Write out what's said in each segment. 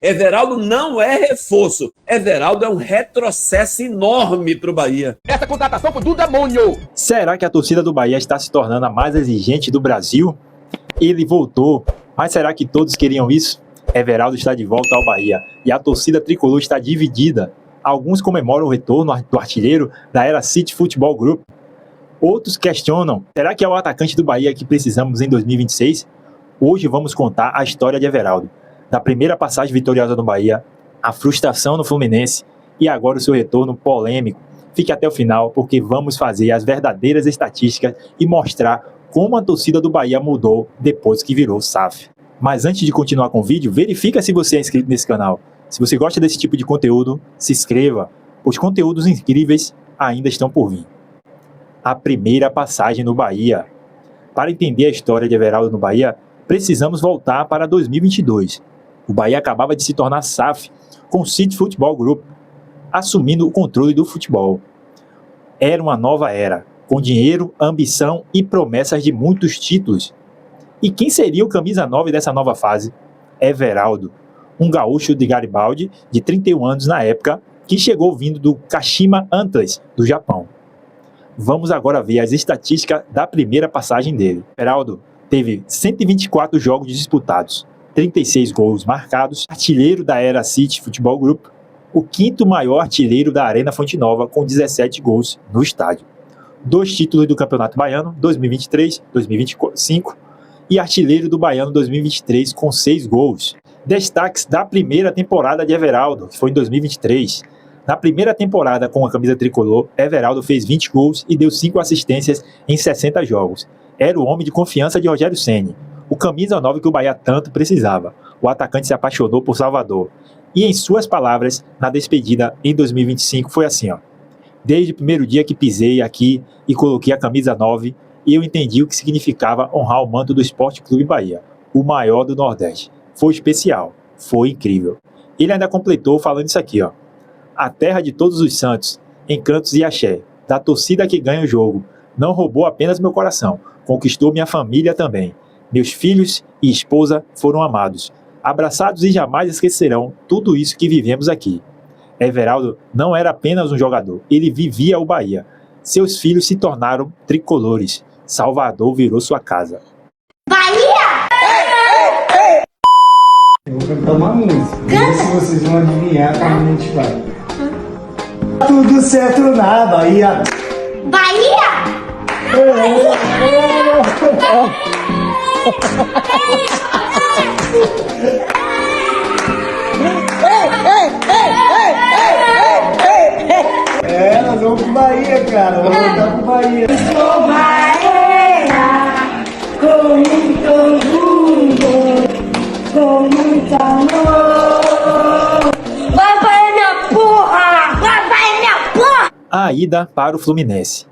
Everaldo não é reforço. Everaldo é um retrocesso enorme para o Bahia. Essa contratação foi do demônio. Será que a torcida do Bahia está se tornando a mais exigente do Brasil? Ele voltou, mas será que todos queriam isso? Everaldo está de volta ao Bahia e a torcida tricolor está dividida. Alguns comemoram o retorno do artilheiro da era City Futebol Group. Outros questionam, será que é o atacante do Bahia que precisamos em 2026? Hoje vamos contar a história de Everaldo, da primeira passagem vitoriosa no Bahia, a frustração no Fluminense e agora o seu retorno polêmico. Fique até o final porque vamos fazer as verdadeiras estatísticas e mostrar como a torcida do Bahia mudou depois que virou SAF. Mas antes de continuar com o vídeo, verifica se você é inscrito nesse canal. Se você gosta desse tipo de conteúdo, se inscreva. Os conteúdos incríveis ainda estão por vir. A primeira passagem no Bahia. Para entender a história de Everaldo no Bahia, precisamos voltar para 2022. O Bahia acabava de se tornar SAF com o City Futebol Group, assumindo o controle do futebol. Era uma nova era, com dinheiro, ambição e promessas de muitos títulos. E quem seria o camisa 9 dessa nova fase? Everaldo, um gaúcho de Garibaldi, de 31 anos na época, que chegou vindo do Kashima Antlers, do Japão. Vamos agora ver as estatísticas da primeira passagem dele. Everaldo teve 124 jogos disputados, 36 gols marcados, artilheiro da era City Futebol Group, o quinto maior artilheiro da Arena Fonte Nova, com 17 gols no estádio. 2 títulos do Campeonato Baiano, 2023, 2025, e artilheiro do Baiano 2023, com 6 gols. Destaques da primeira temporada de Everaldo, que foi em 2023. Na primeira temporada com a camisa tricolor, Everaldo fez 20 gols e deu 5 assistências em 60 jogos. Era o homem de confiança de Rogério Ceni, o camisa 9 que o Bahia tanto precisava. O atacante se apaixonou por Salvador. E em suas palavras, na despedida em 2025, foi assim, ó. Desde o primeiro dia que pisei aqui e coloquei a camisa 9, eu entendi o que significava honrar o manto do Sport Clube Bahia, o maior do Nordeste. Foi especial, foi incrível. Ele ainda completou falando isso aqui, ó. A terra de todos os santos, encantos e axé, da torcida que ganha o jogo, não roubou apenas meu coração, conquistou minha família também. Meus filhos e esposa foram amados, abraçados e jamais esquecerão tudo isso que vivemos aqui. Everaldo não era apenas um jogador, ele vivia o Bahia. Seus filhos se tornaram tricolores. Salvador virou sua casa. Bahia! Eu vou cantar uma música. Canta. Se vocês vão adivinhar como a gente vai. Tudo certo na Bahia. Bahia! Nós vamos pro Bahia, cara. Vamos voltar pro Bahia. Sou Bahia, com muito orgulho, com muito amor. Vai, Bahia, minha porra! Vai, Bahia, minha porra! A ida para o Fluminense.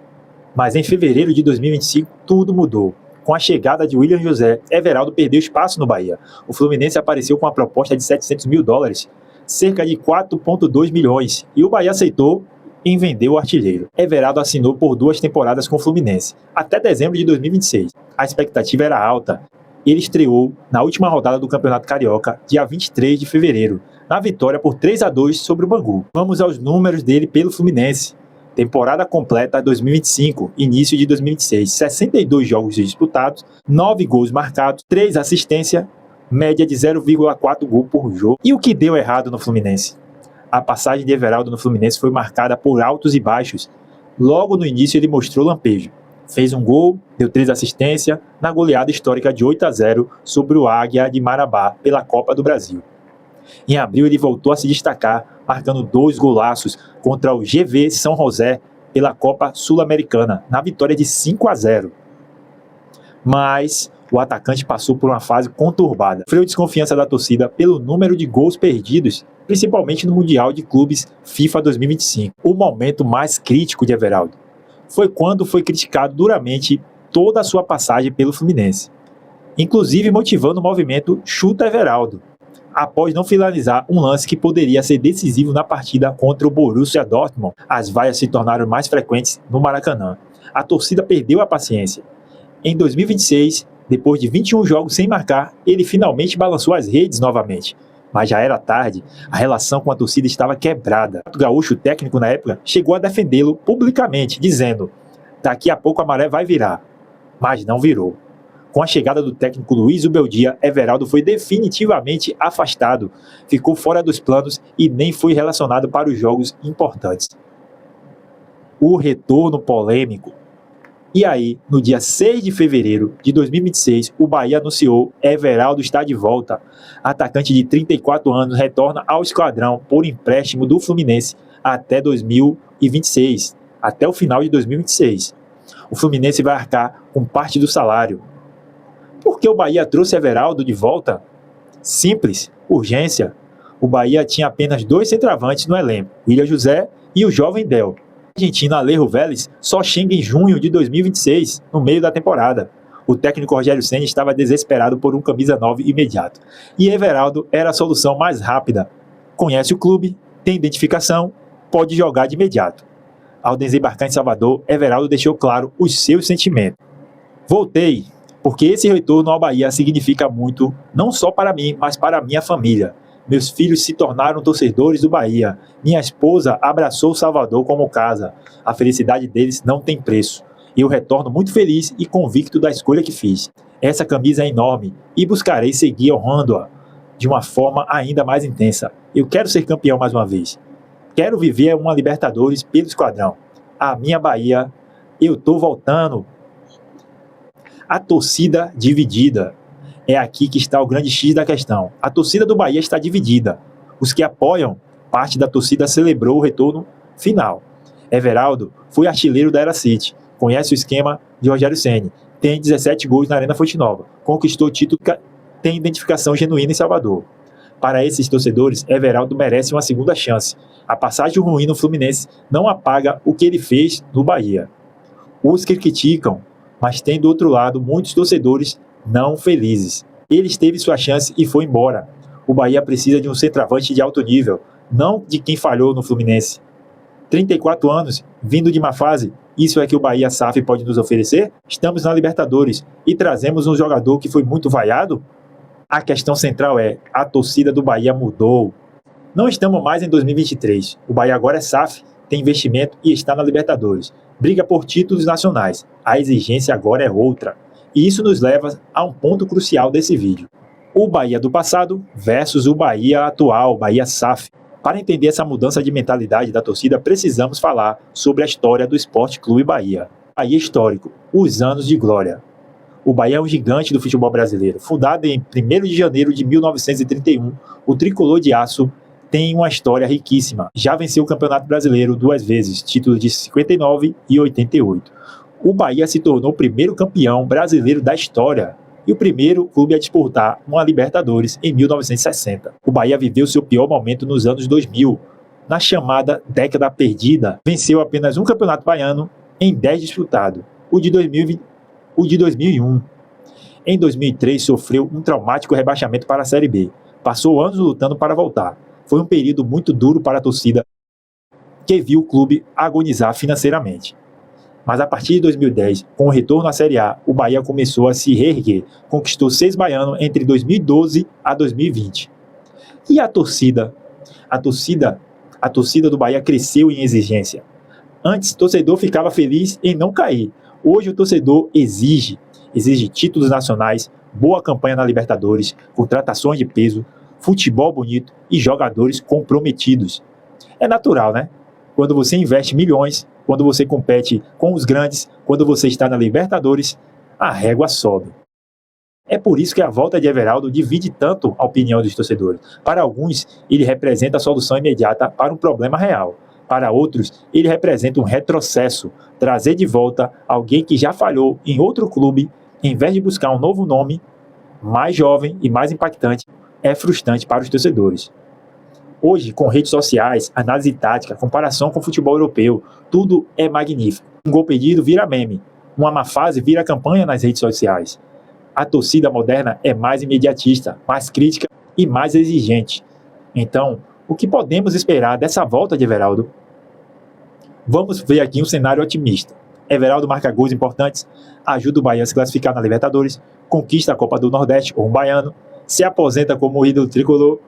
Mas em fevereiro de 2025, tudo mudou. Com a chegada de William José, Everaldo perdeu espaço no Bahia. O Fluminense apareceu com uma proposta de $700 mil, cerca de 4,2 milhões, e o Bahia aceitou em vender o artilheiro. Everaldo assinou por 2 temporadas com o Fluminense, até dezembro de 2026. A expectativa era alta. Ele estreou na última rodada do Campeonato Carioca, dia 23 de fevereiro, na vitória por 3-2 sobre o Bangu. Vamos aos números dele pelo Fluminense. Temporada completa 2025, início de 2026, 62 jogos disputados, 9 gols marcados, 3 assistências, média de 0,4 gol por jogo. E o que deu errado no Fluminense? A passagem de Everaldo no Fluminense foi marcada por altos e baixos. Logo no início ele mostrou lampejo. Fez um gol, deu 3 assistências, na goleada histórica de 8-0 sobre o Águia de Marabá pela Copa do Brasil. Em abril ele voltou a se destacar, marcando 2 golaços contra o GV São José pela Copa Sul-Americana, na vitória de 5-0. Mas o atacante passou por uma fase conturbada. Sofreu desconfiança da torcida pelo número de gols perdidos, principalmente no Mundial de Clubes FIFA 2025. O momento mais crítico de Everaldo foi quando foi criticado duramente toda a sua passagem pelo Fluminense, inclusive motivando o movimento Chuta Everaldo, após não finalizar um lance que poderia ser decisivo na partida contra o Borussia Dortmund. As vaias se tornaram mais frequentes no Maracanã. A torcida perdeu a paciência. Em 2026, depois de 21 jogos sem marcar, ele finalmente balançou as redes novamente, Mas já era tarde, a relação com a torcida estava quebrada. O Gaúcho, o técnico na época, chegou a defendê-lo publicamente, dizendo: daqui a pouco a maré vai virar. Mas não virou. Com a chegada do técnico Luiz Ubeldia, Everaldo foi definitivamente afastado, ficou fora dos planos e nem foi relacionado para os jogos importantes. O retorno polêmico. E aí, no dia 6 de fevereiro de 2026, o Bahia anunciou: Everaldo está de volta. Atacante de 34 anos retorna ao esquadrão por empréstimo do Fluminense até 2026, até o final de 2026. O Fluminense vai arcar com parte do salário. Por que o Bahia trouxe Everaldo de volta? Simples, urgência. O Bahia tinha apenas 2 centroavantes no elenco, William José e o jovem Del. O argentino Alejo Vélez só chega em junho de 2026, no meio da temporada. O técnico Rogério Ceni estava desesperado por um camisa 9 imediato. E Everaldo era a solução mais rápida. Conhece o clube, tem identificação, pode jogar de imediato. Ao desembarcar em Salvador, Everaldo deixou claro os seus sentimentos. Voltei, porque esse retorno ao Bahia significa muito, não só para mim, mas para a minha família. Meus filhos se tornaram torcedores do Bahia. Minha esposa abraçou Salvador como casa. A felicidade deles não tem preço. Eu retorno muito feliz e convicto da escolha que fiz. Essa camisa é enorme e buscarei seguir honrando-a de uma forma ainda mais intensa. Eu quero ser campeão mais uma vez. Quero viver uma Libertadores pelo esquadrão. A minha Bahia, eu tô voltando. A torcida dividida. É aqui que está o grande X da questão. A torcida do Bahia está dividida. Os que apoiam, parte da torcida celebrou o retorno final. Everaldo foi artilheiro da Era City, conhece o esquema de Rogério Ceni, tem 17 gols na Arena Fonte Nova, conquistou título, tem identificação genuína em Salvador. Para esses torcedores, Everaldo merece uma segunda chance. A passagem ruim no Fluminense não apaga o que ele fez no Bahia. Os que criticam, mas tem do outro lado muitos torcedores não felizes. Ele teve sua chance e foi embora. O Bahia precisa de um centroavante de alto nível, não de quem falhou no Fluminense. 34 anos, vindo de uma fase, isso é que o Bahia SAF pode nos oferecer? Estamos na Libertadores e trazemos um jogador que foi muito vaiado? A questão central é, a torcida do Bahia mudou. Não estamos mais em 2023. O Bahia agora é SAF, tem investimento e está na Libertadores. Briga por títulos nacionais. A exigência agora é outra. E isso nos leva a um ponto crucial desse vídeo. O Bahia do passado versus o Bahia atual, o Bahia SAF. Para entender essa mudança de mentalidade da torcida, precisamos falar sobre a história do Sport Clube Bahia. Bahia histórico, os anos de glória. O Bahia é um gigante do futebol brasileiro. Fundado em 1º de janeiro de 1931, o tricolor de aço tem uma história riquíssima. Já venceu o Campeonato Brasileiro 2 vezes, títulos de 59 e 88. O Bahia se tornou o primeiro campeão brasileiro da história e o primeiro clube a disputar uma Libertadores em 1960. O Bahia viveu seu pior momento nos anos 2000, na chamada década perdida. Venceu apenas um campeonato baiano em 10 disputados, o de 2001. Em 2003 sofreu um traumático rebaixamento para a Série B. Passou anos lutando para voltar. Foi um período muito duro para a torcida, que viu o clube agonizar financeiramente. Mas a partir de 2010, com o retorno à Série A, o Bahia começou a se reerguer. Conquistou 6 baianos entre 2012 a 2020. E a torcida? A torcida do Bahia cresceu em exigência. Antes, o torcedor ficava feliz em não cair. Hoje, o torcedor exige títulos nacionais, boa campanha na Libertadores, contratações de peso, futebol bonito e jogadores comprometidos. É natural, né? Quando você investe milhões, quando você compete com os grandes, quando você está na Libertadores, a régua sobe. É por isso que a volta de Everaldo divide tanto a opinião dos torcedores. Para alguns, ele representa a solução imediata para um problema real. Para outros, ele representa um retrocesso, trazer de volta alguém que já falhou em outro clube, em vez de buscar um novo nome, mais jovem e mais impactante, é frustrante para os torcedores. Hoje, com redes sociais, análise tática, comparação com o futebol europeu, tudo é magnífico. Um gol perdido vira meme, uma má fase vira campanha nas redes sociais. A torcida moderna é mais imediatista, mais crítica e mais exigente. Então, o que podemos esperar dessa volta de Everaldo? Vamos ver aqui um cenário otimista. Everaldo marca gols importantes, ajuda o Bahia a se classificar na Libertadores, conquista a Copa do Nordeste com um baiano, se aposenta como ídolo tricolor,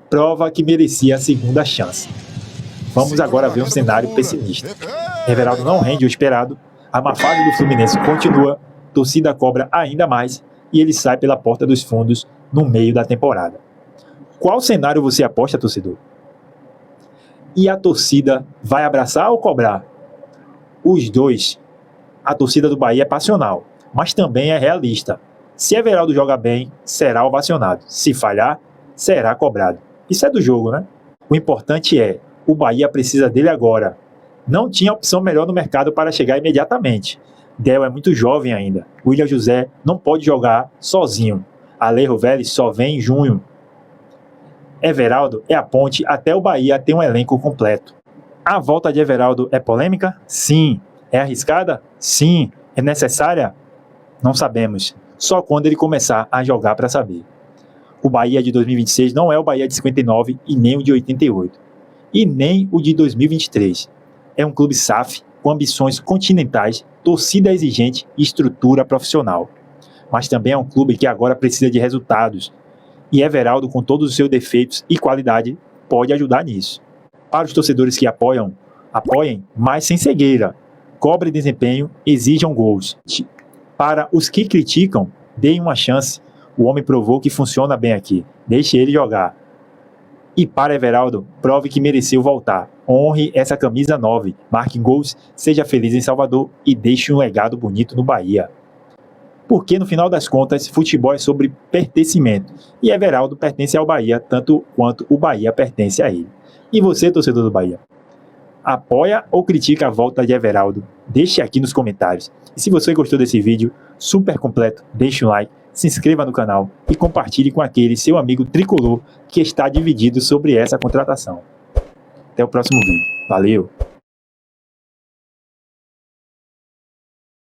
prova que merecia a segunda chance. Vamos agora ver um cenário pessimista. Everaldo não rende o esperado, a má fase do Fluminense continua, torcida cobra ainda mais e ele sai pela porta dos fundos no meio da temporada. Qual cenário você aposta, torcedor? E a torcida vai abraçar ou cobrar? Os dois. A torcida do Bahia é passional, mas também é realista. Se Everaldo joga bem, será ovacionado. Se falhar, será cobrado. Isso é do jogo, né? O importante é, o Bahia precisa dele agora. Não tinha opção melhor no mercado para chegar imediatamente. Del é muito jovem ainda. William José não pode jogar sozinho. Alejo Vélez só vem em junho. Everaldo é a ponte até o Bahia ter um elenco completo. A volta de Everaldo é polêmica? Sim. É arriscada? Sim. É necessária? Não sabemos. Só quando ele começar a jogar para saber. O Bahia de 2026 não é o Bahia de 59 e nem o de 88. E nem o de 2023. É um clube SAF com ambições continentais, torcida exigente e estrutura profissional. Mas também é um clube que agora precisa de resultados. E Everaldo, com todos os seus defeitos e qualidade, pode ajudar nisso. Para os torcedores que apoiem, mas sem cegueira. Cobre desempenho, exijam gols. Para os que criticam, deem uma chance. O homem provou que funciona bem aqui. Deixe ele jogar. E para Everaldo, prove que mereceu voltar. Honre essa camisa 9, marque gols, seja feliz em Salvador e deixe um legado bonito no Bahia. Porque no final das contas, futebol é sobre pertencimento. E Everaldo pertence ao Bahia, tanto quanto o Bahia pertence a ele. E você, torcedor do Bahia? Apoia ou critica a volta de Everaldo? Deixe aqui nos comentários. E se você gostou desse vídeo, super completo, deixe um like, se inscreva no canal e compartilhe com aquele seu amigo tricolor que está dividido sobre essa contratação. Até o próximo vídeo. Valeu!